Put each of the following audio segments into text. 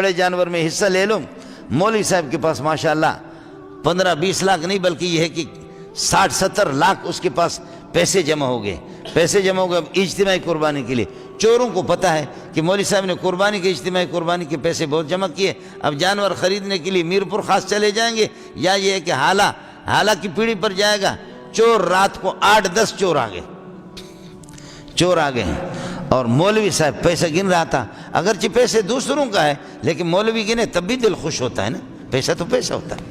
بڑے جانور میں حصہ لے لوں۔ مولوی صاحب کے پاس ماشاءاللہ 15-20 لاکھ نہیں بلکہ یہ ہے کہ 60-70 لاکھ اس کے پاس پیسے جمع ہو گئے۔ پیسے جمع ہو گئے اب اجتماعی قربانی کے لیے۔ چوروں کو پتہ ہے کہ مولوی صاحب نے قربانی کے اجتماعی قربانی کے پیسے بہت جمع کیے، اب جانور خریدنے کے لیے میرپور خاص چلے جائیں گے، یا یہ ہے کہ حالہ کی پیڑھی پر جائے گا۔ چور رات کو 8-10 چور آ گئے ہیں، اور مولوی صاحب پیسہ گن رہا تھا۔ اگرچہ پیسے دوسروں کا ہے لیکن مولوی گنے تب بھی دل خوش ہوتا ہے نا، پیسہ تو پیسہ ہوتا ہے،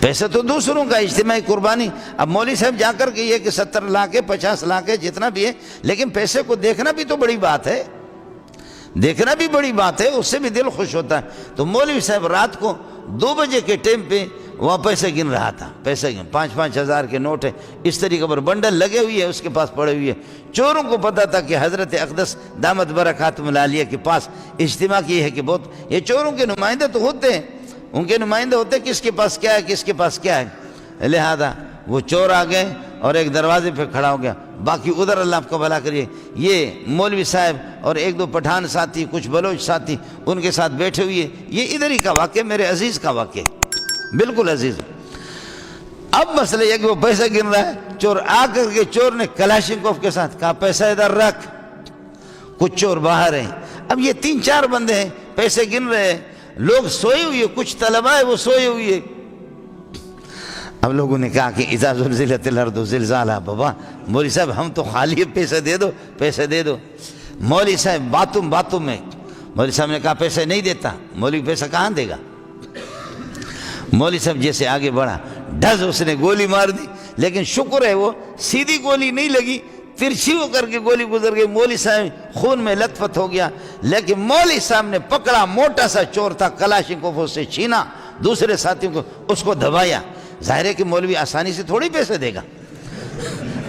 پیسہ تو دوسروں کا اجتماعی قربانی۔ اب مولوی صاحب جا کر کے یہ کہ 70 لاکھ ہے 50 لاکھ ہے جتنا بھی ہے، لیکن پیسے کو دیکھنا بھی تو بڑی بات ہے، دیکھنا بھی بڑی بات ہے، اس سے بھی دل خوش ہوتا ہے۔ تو مولوی صاحب رات کو 2 بجے کے ٹائم پہ وہاں پیسے گن رہا تھا، پیسے گن 5-5 ہزار کے نوٹ ہے اس طریقے پر بنڈل لگے ہوئے ہیں اس کے پاس پڑے ہوئے۔ چوروں کو پتا تھا کہ حضرت اقدس دامت برکاتہم العالیہ کے پاس اجتماع کی ہے کہ بہت، یہ چوروں کے نمائندے تو ہوتے ہیں، ان کے نمائندے ہوتے ہیں کس کے پاس کیا ہے کس کے پاس کیا ہے، لہذا وہ چور آ گئے اور ایک دروازے پہ کھڑا ہو گیا، باقی ادھر اللہ آپ کا بھلا کریے۔ یہ مولوی صاحب اور 1-2 پٹھان ساتھی، کچھ بلوچ ساتھی ان کے ساتھ بیٹھے ہوئے، یہ ادھر ہی کا واقعہ، میرے عزیز کا واقعہ، بالکل عزیز۔ اب مسئلہ یہ کہ وہ پیسہ گن رہا ہے، چور آ کر کے چور نے کلاشنکوف کے ساتھ کہا پیسہ ادھر رکھ، کچھ چور باہر ہیں، اب یہ 3-4 بندے ہیں پیسے گن رہے ہیں، لوگ سوئے ہوئے، کچھ طلبہ ہے وہ سوئے ہوئے۔ اب لوگوں نے کہا کہ اذا زلزلت الارض زلزالہا، بابا مولوی صاحب ہم تو خالی ہے، پیسہ دے دو پیسہ دے دو۔ مولوی صاحب باتوں میں مولوی صاحب نے کہا پیسہ نہیں دیتا، مولوی پیسہ کہاں دے گا؟ مولوی صاحب جیسے آگے بڑھا ڈھز اس نے گولی مار دی، لیکن شکر ہے وہ سیدھی گولی نہیں لگی، ترچھی ہو کر کے گولی گزر گئی، مولوی صاحب خون میں لت پت ہو گیا۔ لیکن مولوی صاحب نے پکڑا، موٹا سا چور تھا، کلاشنکوف اس سے چھینا، دوسرے ساتھیوں کو اس کو دبایا۔ ظاہر ہے کہ مولوی آسانی سے تھوڑی پیسے دے گا،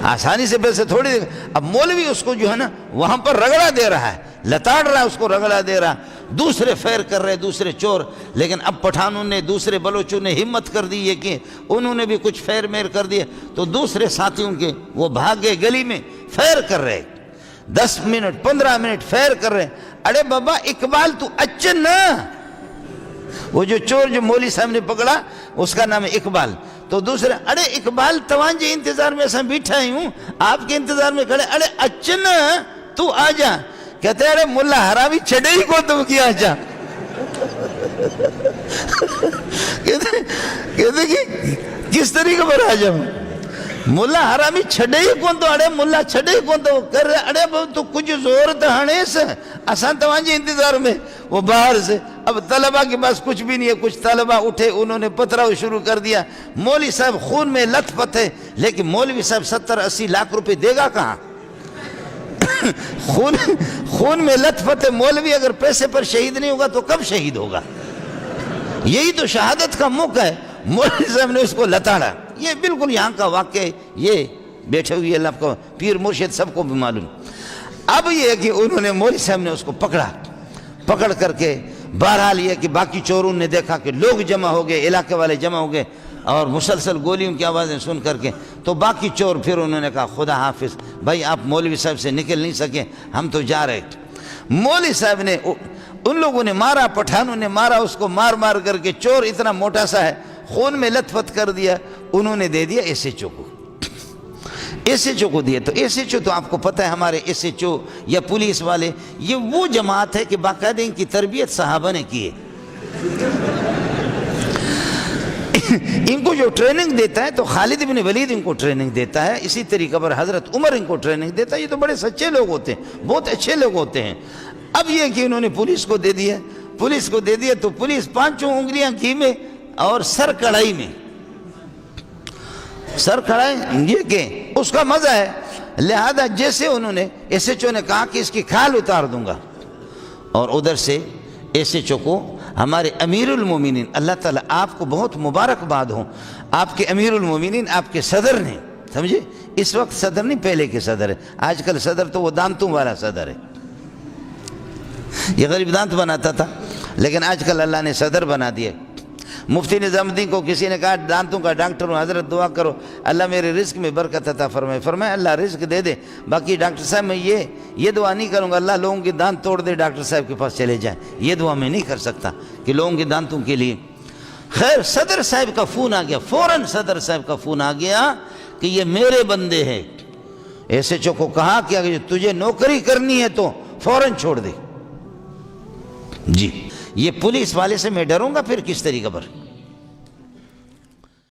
آسانی سے پیسے تھوڑی دے گا۔ اب مولوی اس کو جو ہے نا وہاں پر رگڑا دے رہا ہے، لتاڑ رہا ہے، اس کو رگڑا دے رہا ہے، دوسرے فیر کر رہے دوسرے چور۔ لیکن اب پٹھانوں نے، دوسرے بلوچوں نے ہمت کر دی ہے کہ انہوں نے بھی کچھ فیر میر کر دیے، تو دوسرے ساتھیوں کے وہ بھاگ گئے گلی میں، فیر کر رہے 10 منٹ 15 منٹ فیر کر رہے۔ ارے بابا اقبال تو اچن نا، وہ جو چور جو مولوی صاحب نے پکڑا اس کا نام ہے اقبال، تو دوسرے ارے اقبال توانجے انتظار میں ایسا بیٹھا ہی ہوں، آپ کے انتظار میں کھڑے، ارے اچن تو آ جا، کہتے ہیں ارے ملا حرامی چھڑے ہی کو تم کیا جا، کہتے کہ کس طریقے پر آ جاؤں، ملا حرامی چھڑے ہی کون تو، ارے ملا چھڑے ہی کون تو کر رہے، ارے تو کچھ زور تہانے سے آسان توانجے انتظار میں، وہ باہر سے۔ اب طلبہ کے پاس کچھ بھی نہیں ہے، کچھ طلبہ اٹھے، انہوں نے پتھراؤ شروع کر دیا، مولوی صاحب خون میں لت پت ہے، لیکن مولوی صاحب 70-80 لاکھ روپے دے گا کہاں؟ خون میں لت پت ہے، مولوی اگر پیسے پر شہید نہیں ہوگا تو کب شہید ہوگا؟ یہی تو شہادت کا موقع ہے، مولوی صاحب نے اس کو لتاڑا۔ یہ بالکل یہاں کا واقعہ ہے، یہ بیٹھے ہوئے اللہ کو پیر مرشد سب کو بھی معلوم۔ اب یہ ہے کہ انہوں نے مولوی صاحب نے اس کو پکڑ کر کے، بہرحال یہ کہ باقی چوروں نے دیکھا کہ لوگ جمع ہو گئے، علاقے والے جمع ہو گئے، اور مسلسل گولیوں کی آوازیں سن کر کے تو باقی چور پھر انہوں نے کہا خدا حافظ، بھائی آپ مولوی صاحب سے نکل نہیں سکے، ہم تو جا رہے۔ مولوی صاحب نے، ان لوگوں نے مارا، پٹھانوں نے مارا اس کو، مار کر کے، چور اتنا موٹا سا ہے، خون میں لت پت کر دیا، انہوں نے دے دیا ایس ایچ او کو، ایس ایچ او کو دیا۔ تو ایس ایچ او تو آپ کو پتہ ہے ہمارے ایس ایچ او یا پولیس والے، یہ وہ جماعت ہے کہ باقاعدہ ان کی تربیت صحابہ نے کی ہے۔ ان کو جو ٹریننگ دیتا ہے تو خالد بن ولید ان کو ٹریننگ دیتا ہے، اسی طریقہ پر حضرت عمر ان کو ٹریننگ دیتا ہے، یہ تو بڑے سچے لوگ ہوتے ہیں، بہت اچھے لوگ ہوتے ہیں۔ اب یہ کہ انہوں نے پولیس کو دے دیا، تو پولیس 5 انگلیاں گھی میں اور سر کڑھائی میں، سر کڑھائی، یہ کہ اس کا مزہ ہے، لہذا جیسے انہوں نے ایس ایچ او نے کہا کہ اس کی کھال اتار دوں گا، اور ادھر سے ایس ایچ او کو ہمارے امیر المومنین، اللہ تعالیٰ آپ کو بہت مبارکباد ہوں، آپ کے امیر المومنین، آپ کے صدر نے، سمجھے، اس وقت صدر نہیں، پہلے کے صدر ہے، آج کل صدر تو وہ دانتوں والا صدر ہے، یہ غریب دانت بناتا تھا، لیکن آج کل اللہ نے صدر بنا دیا، مفتی نظام الدین کو کسی نے کہا دانتوں کا ڈاکٹر ہوں، حضرت دعا کرو اللہ میرے رزق میں برکت عطا فرمائے. فرمایا اللہ رزق دے دے، باقی ڈاکٹر صاحب میں یہ دعا نہیں کروں گا اللہ لوگوں کے دانت توڑ دے ڈاکٹر صاحب کے پاس چلے جائیں. یہ دعا میں نہیں کر سکتا کہ لوگوں کے دانتوں کے لیے. خیر صدر صاحب کا فون آ گیا، فوراً صدر صاحب کا فون آ گیا کہ یہ میرے بندے ہیں. ایس ایچ او کو کہا کہ اگر تجھے نوکری کرنی ہے تو فوراً چھوڑ دے. جی یہ پولیس والے سے میں ڈروں گا پھر کس طریقے پر؟